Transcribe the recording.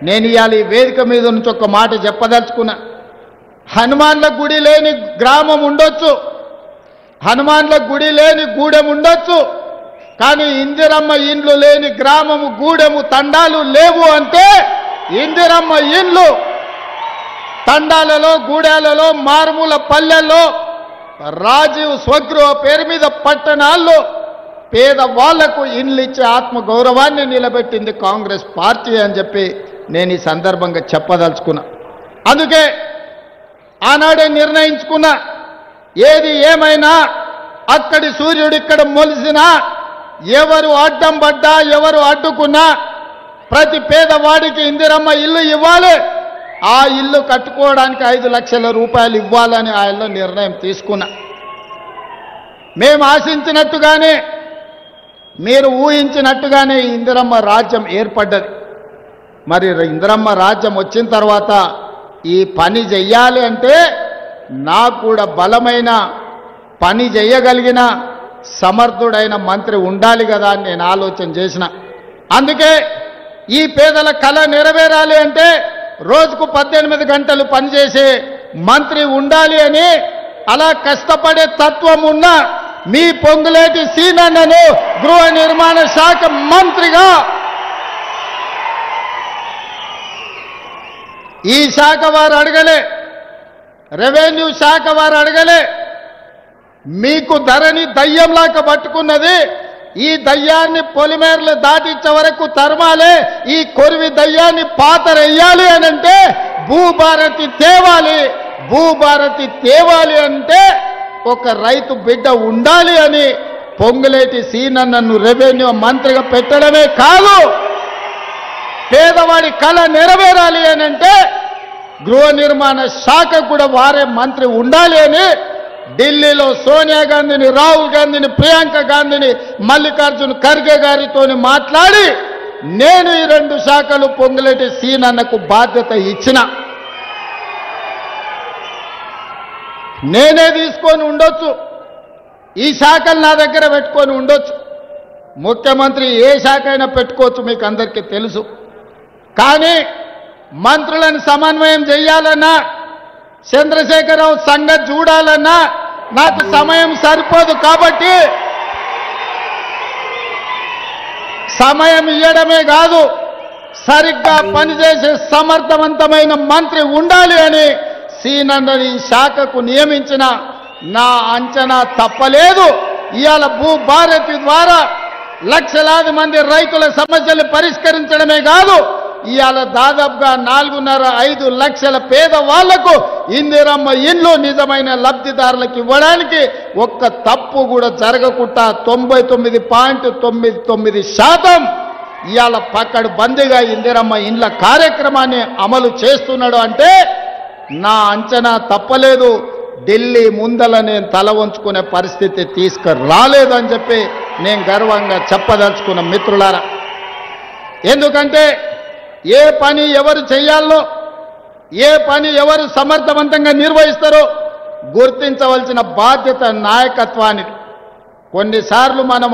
నేను ఇవాళ ఈ వేదిక మీద నుంచి ఒక మాట చెప్పదలుచుకున్నా. హనుమాన్ల గుడి లేని గ్రామం ఉండొచ్చు, హనుమాన్ల గుడి లేని గూడెం ఉండొచ్చు, కానీ ఇందిరమ్మ ఇండ్లు లేని గ్రామము గూడెము తండాలు లేవు అంటే ఇందిరమ్మ ఇండ్లు తండాలలో గూడాలలో మారుమూల పల్లెల్లో రాజీవ్ స్వగృహ పేరు మీద పట్టణాల్లో పేదవాళ్లకు ఇండ్లు ఇచ్చే ఆత్మగౌరవాన్ని నిలబెట్టింది కాంగ్రెస్ పార్టీ అని చెప్పి నేను ఈ సందర్భంగా చెప్పదలుచుకున్నా. అందుకే ఆనాడే నిర్ణయించుకున్నా, ఏది ఏమైనా అక్కడి సూర్యుడు ఇక్కడ మొలిసినా, ఎవరు అడ్డం పడ్డా ఎవరు అడ్డుకున్నా ప్రతి పేదవాడికి ఇందిరమ్మ ఇల్లు ఇవ్వాలి, ఆ ఇల్లు కట్టుకోవడానికి 5 లక్షల రూపాయలు ఇవ్వాలని ఆయన నిర్ణయం తీసుకున్నా. మేము ఆశించినట్టుగానే మీరు ఊహించినట్టుగానే ఇందిరమ్మ రాజ్యం ఏర్పడ్డది. మరి ఇందిరమ్మ రాజ్యం వచ్చిన తర్వాత ఈ పని చెయ్యాలి అంటే నాకు కూడా బలమైన పని చేయగలిగిన సమర్థుడైన మంత్రి ఉండాలి కదా అని నేను ఆలోచన చేసిన. అందుకే ఈ పేదల కళ నెరవేరాలి అంటే రోజుకు 18 గంటలు పనిచేసే మంత్రి ఉండాలి అని, అలా కష్టపడే తత్వం ఉన్న మీ పొంగులేటి సీనన్నను గృహ నిర్మాణ శాఖ మంత్రిగా ఈ శాఖ వారు అడగలే, రెవెన్యూ శాఖ వారు అడగలే. మీకు ధరని దయ్యంలాగా పట్టుకున్నది, ఈ దయ్యాన్ని పొలిమేరలు దాటించే వరకు తరమాలే, ఈ కొరివి దయ్యాన్ని పాతరెయ్యాలి అని అంటే భూభారతి తేవాలి, భూభారతి తేవాలి అంటే ఒక రైతు బిడ్డ ఉండాలి అని పొంగులేటి సీనన్నను రెవెన్యూ మంత్రిగా పెట్టడమే కాదు, పేదవాడి కళ నెరవేరాలి అని అంటే గృహ నిర్మాణ శాఖ కూడా వారే మంత్రి ఉండాలి అని ఢిల్లీలో సోనియా గాంధీని, రాహుల్ గాంధీని, ప్రియాంక గాంధీని, మల్లికార్జున ఖర్గే గారితో మాట్లాడి నేను ఈ 2 శాఖలు పొంగులేటి సీనన్నకు బాధ్యత ఇచ్చిన. నేనే తీసుకొని ఉండొచ్చు, ఈ శాఖలు నా దగ్గర పెట్టుకొని ఉండొచ్చు, ముఖ్యమంత్రి ఏ శాఖ అయినా పెట్టుకోవచ్చు, మీకు అందరికీ తెలుసు. కానీ మంత్రులను సమన్వయం చేయాలన్నా, చంద్రశేఖరరావు సంగతి చూడాలన్నా నాకు సమయం సరిపోదు. కాబట్టి సమయం ఇవ్వడమే కాదు, సరిగ్గా పనిచేసే సమర్థవంతమైన మంత్రి ఉండాలి అని సీనన్నని ఈ శాఖకు నియమించిన నా అంచనా తప్పలేదు. ఇవాళ భూభారతి ద్వారా లక్షలాది మంది రైతుల సమస్యలు పరిష్కరించడమే కాదు, ఇవాళ దాదాపుగా 4.5 లక్షల పేదవాళ్లకు ఇందిరమ్మ ఇండ్లు నిజమైన లబ్ధిదారులకు ఇవ్వడానికి ఒక్క తప్పు కూడా జరగకుండా 99.99% ఇవాళ పక్కడు బందీగా ఇందిరమ్మ ఇండ్ల కార్యక్రమాన్ని అమలు చేస్తున్నాడు అంటే నా అంచనా తప్పలేదు. ఢిల్లీ ముందల నేను తల వంచుకునే పరిస్థితి తీసుకురాలేదని చెప్పి నేను గర్వంగా చెప్పదలుచుకున్న మిత్రులారా. ఎందుకంటే ఏ పని ఎవరు చేయాలో, ఏ పని ఎవరు సమర్థవంతంగా నిర్వహిస్తారో గుర్తించవలసిన బాధ్యత నాయకత్వానికి. కొన్నిసార్లు మనం